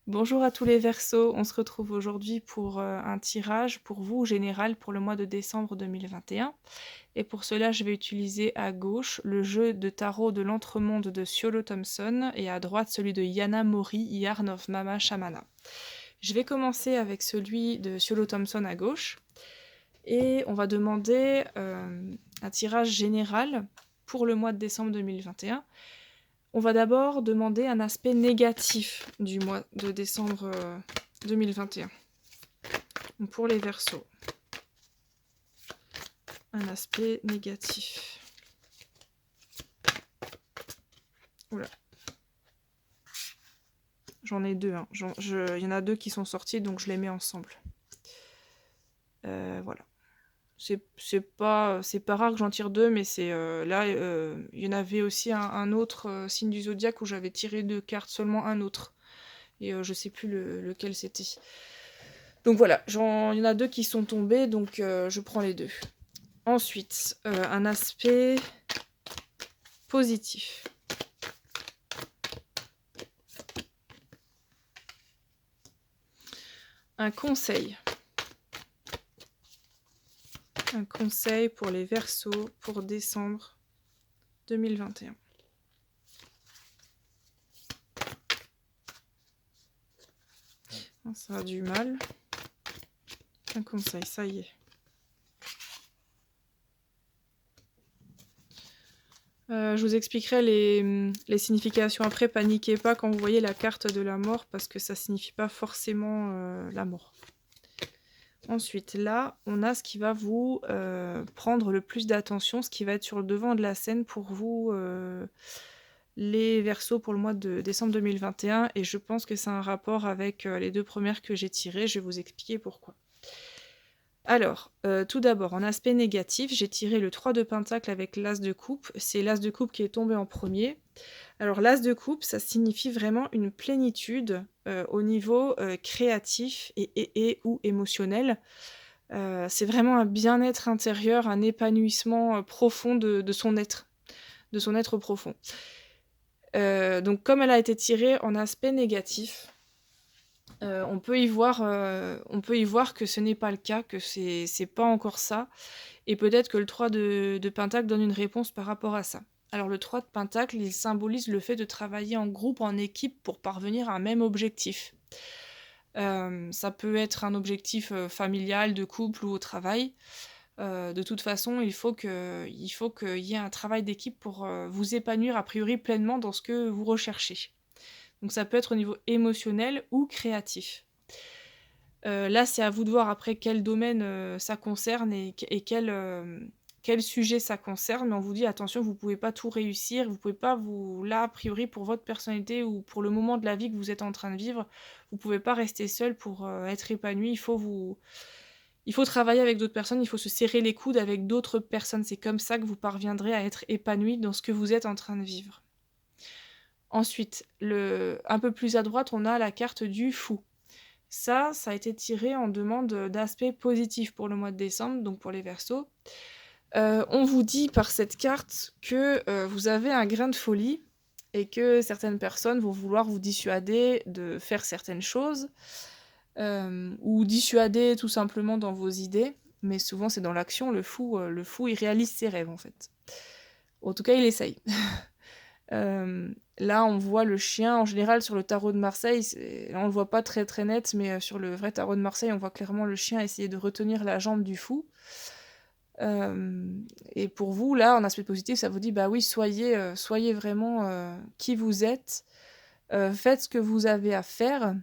Bonjour à tous les Verseaux, on se retrouve aujourd'hui pour un tirage pour vous général pour le mois de décembre 2021. Et pour cela, je vais utiliser à gauche le jeu de tarot de l'Entremonde de Siolo Thompson et à droite celui de Yana Mori, Yarn of Mama Shamana. Je vais commencer avec celui de Siolo Thompson à gauche et on va demander un tirage général pour le mois de décembre 2021. On va d'abord demander un aspect négatif du mois de décembre 2021. Donc pour les Verseaux, un aspect négatif. Oula. J'en ai deux. Il y en a deux qui sont sortis, donc je les mets ensemble. Voilà. C'est pas rare que j'en tire deux, mais là, il y en avait aussi un autre signe du zodiaque où j'avais tiré deux cartes, seulement un autre. Et je sais plus lequel c'était. Donc voilà, il y en a deux qui sont tombés, donc je prends les deux. Ensuite, un aspect positif. Un conseil. Un conseil pour les Verseaux pour décembre 2021. Ça a du mal. Un conseil, ça y est. Je vous expliquerai les significations après. Paniquez pas quand vous voyez la carte de la mort parce que ça signifie pas forcément la mort. Ensuite, là, on a ce qui va vous prendre le plus d'attention, ce qui va être sur le devant de la scène pour vous, les Verseaux pour le mois de décembre 2021. Et je pense que c'est un rapport avec les deux premières que j'ai tirées. Je vais vous expliquer pourquoi. Alors, tout d'abord, en aspect négatif, j'ai tiré le 3 de pentacle avec l'as de coupe. C'est l'as de coupe qui est tombé en premier. Alors l'as de coupe, ça signifie vraiment une plénitude au niveau créatif ou émotionnel. C'est vraiment un bien-être intérieur, un épanouissement profond de son être profond. Donc comme elle a été tirée en aspect négatif, on peut y voir que ce n'est pas le cas, que c'est pas encore ça, et peut-être que le 3 de pentacle donne une réponse par rapport à ça. Alors le 3 de pentacle, il symbolise le fait de travailler en groupe, en équipe, pour parvenir à un même objectif. Ça peut être un objectif familial, de couple ou au travail. De toute façon, il faut qu'il y ait un travail d'équipe pour vous épanouir a priori pleinement dans ce que vous recherchez. Donc ça peut être au niveau émotionnel ou créatif. Là, c'est à vous de voir après quel domaine ça concerne et quel sujet ça concerne, mais on vous dit attention, vous pouvez pas tout réussir, vous pouvez pas là, a priori, pour votre personnalité ou pour le moment de la vie que vous êtes en train de vivre, vous pouvez pas rester seul pour être épanoui. Il faut travailler avec d'autres personnes, il faut se serrer les coudes avec d'autres personnes. C'est comme ça que vous parviendrez à être épanoui dans ce que vous êtes en train de vivre. Ensuite, un peu plus à droite, on a la carte du fou. Ça a été tiré en demande d'aspect positif pour le mois de décembre, donc pour les Verseaux. On vous dit par cette carte que vous avez un grain de folie et que certaines personnes vont vouloir vous dissuader de faire certaines choses ou dissuader tout simplement dans vos idées, mais souvent c'est dans l'action. Le fou, il réalise ses rêves en fait. En tout cas, il essaye. Là, on voit le chien. En général, sur le tarot de Marseille, là, on le voit pas très très net, mais sur le vrai tarot de Marseille, on voit clairement le chien essayer de retenir la jambe du fou. Et pour vous, là, en aspect positif, ça vous dit, bah oui, soyez vraiment qui vous êtes, faites ce que vous avez à faire.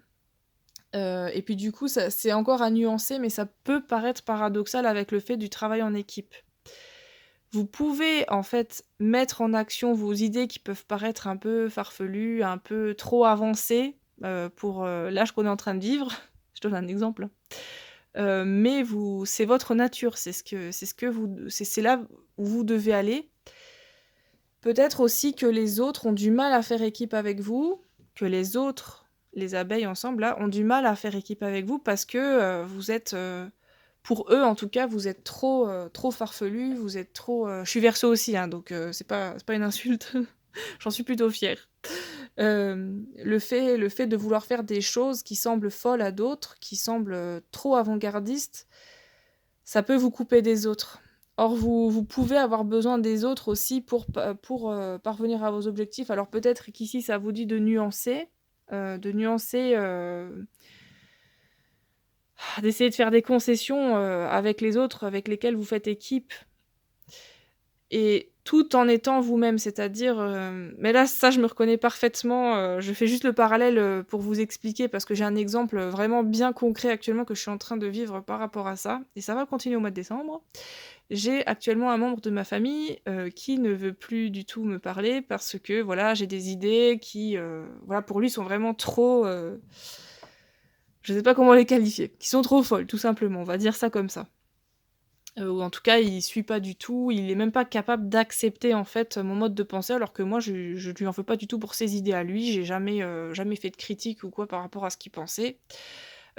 Et puis du coup, c'est encore à nuancer, mais ça peut paraître paradoxal avec le fait du travail en équipe. Vous pouvez en fait mettre en action vos idées qui peuvent paraître un peu farfelues, un peu trop avancées pour l'âge qu'on est en train de vivre. Je donne un exemple. Mais c'est votre nature, c'est là où vous devez aller. Peut-être aussi que les autres ont du mal à faire équipe avec vous, que les autres, les abeilles ensemble, là, ont du mal à faire équipe avec vous parce que vous êtes, pour eux en tout cas, vous êtes trop farfelus, vous êtes trop... Je suis Verseau aussi, hein, donc c'est pas une insulte, j'en suis plutôt fière. Le fait de vouloir faire des choses qui semblent folles à d'autres, qui semblent, trop avant-gardistes, ça peut vous couper des autres. Or vous pouvez avoir besoin des autres aussi pour parvenir à vos objectifs. Alors peut-être qu'ici ça vous dit de nuancer, d'essayer de faire des concessions, avec les autres avec lesquels vous faites équipe et tout en étant vous-même. C'est-à-dire, mais là, ça, je me reconnais parfaitement, je fais juste le parallèle, pour vous expliquer parce que j'ai un exemple, vraiment bien concret actuellement que je suis en train de vivre par rapport à ça et ça va continuer au mois de décembre. J'ai actuellement un membre de ma famille, qui ne veut plus du tout me parler parce que, voilà, j'ai des idées qui, voilà, pour lui sont vraiment trop, je sais pas comment les qualifier, qui sont trop folles, tout simplement, on va dire ça comme ça. Ou en tout cas, il suit pas du tout, il est même pas capable d'accepter, en fait, mon mode de pensée alors que moi je lui en veux pas du tout pour ses idées à lui. J'ai jamais fait de critique ou quoi par rapport à ce qu'il pensait.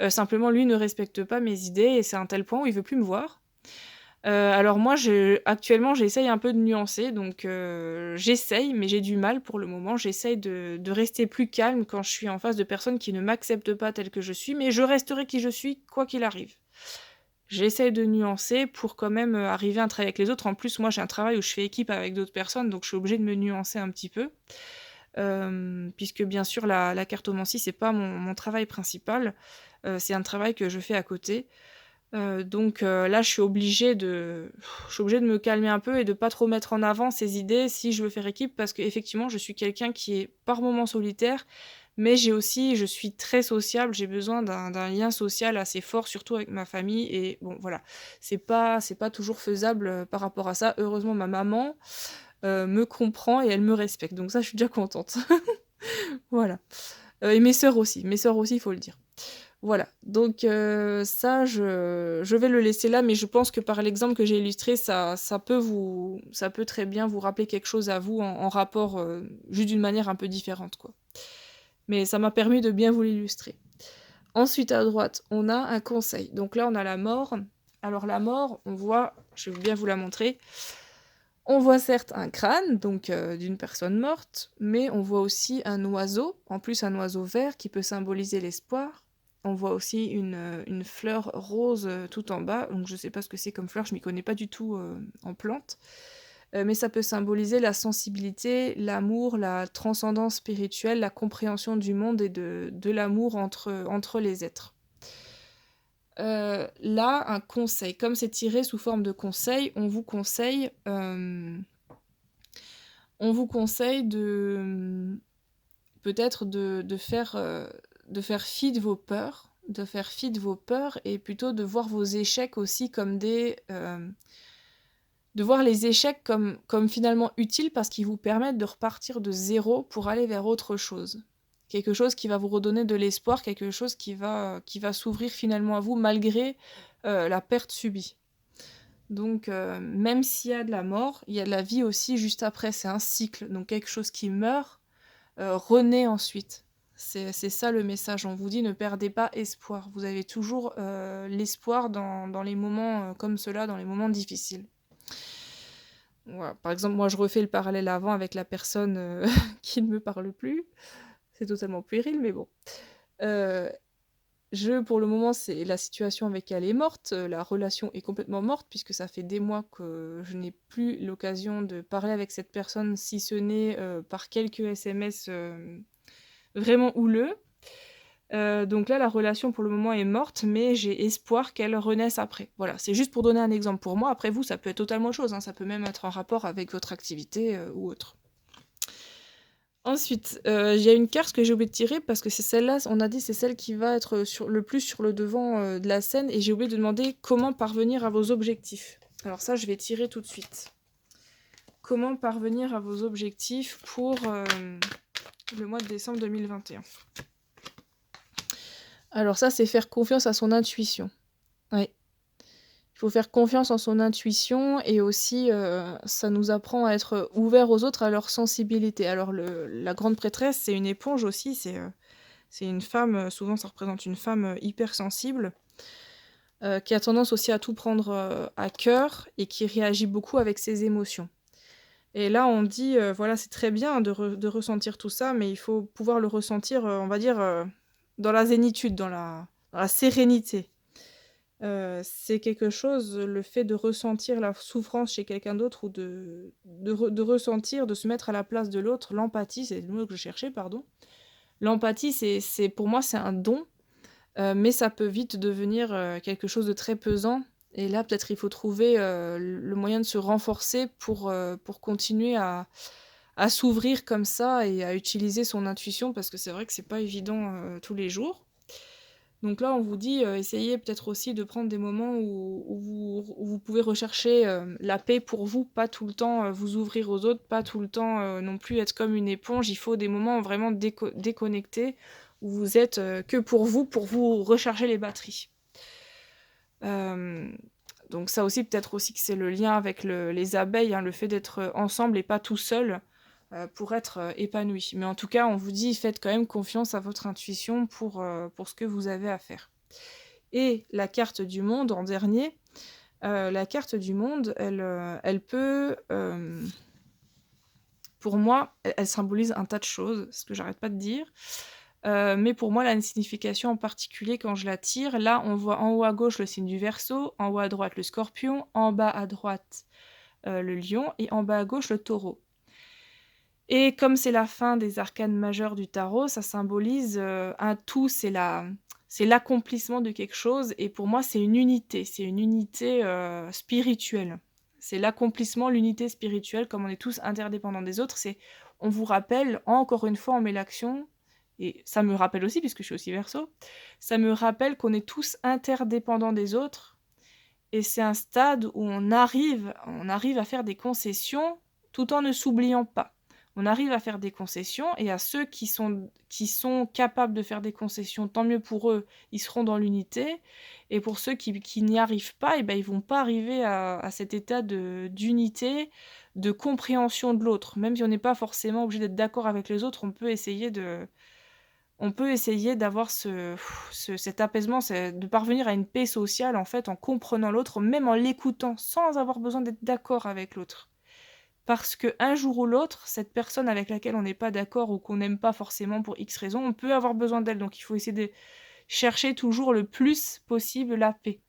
Simplement lui ne respecte pas mes idées et c'est à un tel point où il veut plus me voir. Alors moi actuellement j'essaye un peu de nuancer donc j'essaye mais j'ai du mal pour le moment. J'essaye de rester plus calme quand je suis en face de personnes qui ne m'acceptent pas telle que je suis, mais je resterai qui je suis quoi qu'il arrive. J'essaye de nuancer pour quand même, arriver à travailler avec les autres. En plus, moi, j'ai un travail où je fais équipe avec d'autres personnes, donc je suis obligée de me nuancer un petit peu. Puisque bien sûr la cartomancie, c'est pas mon travail principal, c'est un travail que je fais à côté. Donc là, je suis obligée de me calmer un peu et de pas trop mettre en avant ces idées si je veux faire équipe parce qu'effectivement, je suis quelqu'un qui est par moments solitaire, mais je suis très sociable, j'ai besoin d'un lien social assez fort, surtout avec ma famille et bon, voilà. C'est pas toujours faisable, par rapport à ça. Heureusement, ma maman, me comprend et elle me respecte, donc ça, je suis déjà contente. Voilà. Et mes sœurs aussi, il faut le dire. Voilà, donc ça, je vais le laisser là, mais je pense que par l'exemple que j'ai illustré, ça peut très bien vous rappeler quelque chose à vous en rapport, juste d'une manière un peu différente, quoi. Mais ça m'a permis de bien vous l'illustrer. Ensuite, à droite, on a un conseil. Donc là, on a la mort. Alors la mort, on voit, je vais bien vous la montrer, on voit certes un crâne, donc d'une personne morte, mais on voit aussi un oiseau, en plus un oiseau vert qui peut symboliser l'espoir. On voit aussi une fleur rose tout en bas, donc je sais pas ce que c'est comme fleur, je m'y connais pas du tout en plantes, mais ça peut symboliser la sensibilité, l'amour, la transcendance spirituelle, la compréhension du monde et de l'amour entre les êtres. Là, un conseil, comme c'est tiré sous forme de conseil, on vous conseille peut-être de faire fi de vos peurs et plutôt de voir vos échecs aussi comme de voir les échecs comme finalement utiles parce qu'ils vous permettent de repartir de zéro pour aller vers autre chose. Quelque chose qui va vous redonner de l'espoir, quelque chose qui va s'ouvrir finalement à vous malgré la perte subie. Donc, même s'il y a de la mort, il y a de la vie aussi juste après. C'est un cycle. Donc, quelque chose qui meurt renaît ensuite. C'est ça le message. On vous dit ne perdez pas espoir. Vous avez toujours l'espoir dans les moments comme cela, dans les moments difficiles. Voilà. Par exemple, moi je refais le parallèle avant avec la personne qui ne me parle plus. C'est totalement puéril, mais bon. Euh, pour le moment, c'est la situation avec elle est morte, la relation est complètement morte puisque ça fait des mois que je n'ai plus l'occasion de parler avec cette personne, si ce n'est par quelques SMS vraiment houleux. Donc là, la relation pour le moment est morte, mais j'ai espoir qu'elle renaisse après. Voilà, c'est juste pour donner un exemple pour moi. Après vous, ça peut être totalement autre chose, hein. Ça peut même être en rapport avec votre activité ou autre. Ensuite, il y a une carte que j'ai oublié de tirer parce que c'est celle-là, on a dit, c'est celle qui va être le plus sur le devant de la scène et j'ai oublié de demander comment parvenir à vos objectifs. Alors ça, je vais tirer tout de suite. Comment parvenir à vos objectifs pour le mois de décembre 2021. Alors ça, c'est faire confiance à son intuition. Oui. Il faut faire confiance en son intuition et aussi, ça nous apprend à être ouverts aux autres, à leur sensibilité. Alors la grande prêtresse, c'est une éponge aussi, c'est une femme, souvent ça représente une femme hypersensible, qui a tendance aussi à tout prendre à cœur et qui réagit beaucoup avec ses émotions. Et là, on dit, voilà, c'est très bien de ressentir tout ça, mais il faut pouvoir le ressentir, on va dire, dans la zénitude, dans la sérénité. C'est quelque chose, le fait de ressentir la souffrance chez quelqu'un d'autre ou de ressentir, de se mettre à la place de l'autre, l'empathie, c'est le mot que je cherchais, pardon. L'empathie, c'est pour moi, c'est un don, mais ça peut vite devenir, quelque chose de très pesant et là, peut-être, il faut trouver, le moyen de se renforcer pour continuer à s'ouvrir comme ça et à utiliser son intuition parce que c'est vrai que c'est pas évident, tous les jours. Donc là, on vous dit, essayez peut-être aussi de prendre des moments où vous pouvez rechercher, la paix pour vous, pas tout le temps, vous ouvrir aux autres, pas tout le temps, non plus être comme une éponge. Il faut des moments vraiment déconnectés où vous êtes, que pour vous recharger les batteries. Hem, donc ça aussi, peut-être aussi que c'est le lien avec les abeilles, hein, le fait d'être, ensemble et pas tout seul, pour être, épanoui. Mais en tout cas, on vous dit, faites quand même confiance à votre intuition pour ce que vous avez à faire. Et la carte du monde en dernier, la carte du monde, elle peut, pour moi, elle symbolise un tas de choses, ce que j'arrête pas de dire. Mais pour moi, elle a une signification en particulier quand je la tire. Là, on voit en haut à gauche le signe du Verseau, en haut à droite le Scorpion, en bas à droite, le Lion et en bas à gauche le Taureau. Et comme c'est la fin des arcanes majeures du tarot, ça symbolise, un tout, c'est l'accomplissement de quelque chose et pour moi, c'est une unité, spirituelle. C'est l'accomplissement, l'unité spirituelle, comme on est tous interdépendants des autres, on vous rappelle, encore une fois, on met l'action et ça me rappelle aussi, puisque je suis aussi Verseau, ça me rappelle qu'on est tous interdépendants des autres et c'est un stade où on arrive à faire des concessions tout en ne s'oubliant pas. On arrive à faire des concessions et à ceux qui sont capables de faire des concessions, tant mieux pour eux, ils seront dans l'unité. Et pour ceux qui n'y arrivent pas, eh ben, ils vont pas arriver à cet état d'unité, de compréhension de l'autre. Même si on n'est pas forcément obligé d'être d'accord avec les autres, on peut essayer d'avoir cet apaisement, de parvenir à une paix sociale en fait en comprenant l'autre, même en l'écoutant, sans avoir besoin d'être d'accord avec l'autre. Parce qu'un jour ou l'autre, cette personne avec laquelle on n'est pas d'accord ou qu'on n'aime pas forcément pour X raisons, on peut avoir besoin d'elle. Donc il faut essayer de chercher toujours le plus possible la paix.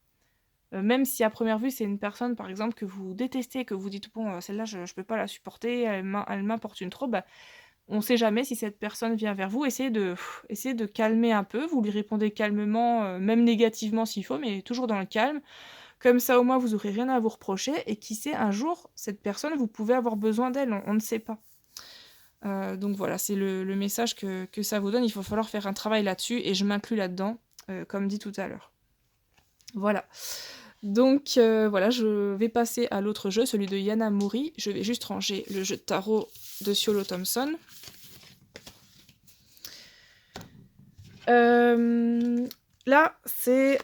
Même si à première vue c'est une personne par exemple que vous détestez, que vous dites bon celle-là je peux pas la supporter, elle m'importune trop, bah, on sait jamais si cette personne vient vers vous, essayez de calmer un peu, vous lui répondez calmement, même négativement s'il faut, mais toujours dans le calme. Comme ça, au moins, vous aurez rien à vous reprocher et qui sait, un jour, cette personne, vous pouvez avoir besoin d'elle, on ne sait pas. Donc voilà, c'est le message que ça vous donne. Il va falloir faire un travail là-dessus et je m'inclus là-dedans, comme dit tout à l'heure. Voilà. Donc voilà, je vais passer à l'autre jeu, celui de Yana Mori. Je vais juste ranger le jeu de tarot de Siolo Thompson. Là, c'est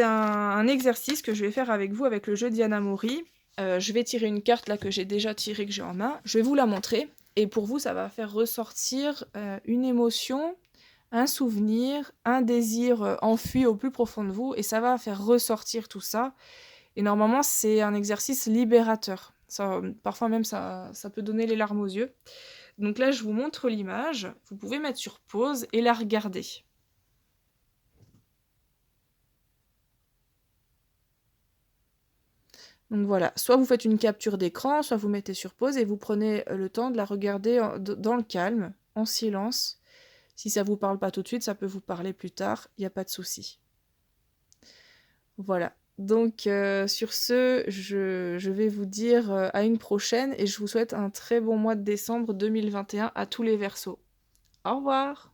un exercice que je vais faire avec vous avec le jeu Diana Mori. Je vais tirer une carte là que j'ai déjà tirée, que j'ai en main. Je vais vous la montrer. Et pour vous, ça va faire ressortir une émotion, un souvenir, un désir enfui au plus profond de vous. Et ça va faire ressortir tout ça. Et normalement, c'est un exercice libérateur. Ça, parfois même, ça peut donner les larmes aux yeux. Donc là, je vous montre l'image. Vous pouvez mettre sur pause et la regarder. Donc voilà, soit vous faites une capture d'écran, soit vous mettez sur pause et vous prenez le temps de la regarder dans le calme, en silence. Si ça vous parle pas tout de suite, ça peut vous parler plus tard, il n'y a pas de souci. Voilà. Donc sur ce, je vais vous dire à une prochaine et je vous souhaite un très bon mois de décembre 2021 à tous les Verseaux. Au revoir!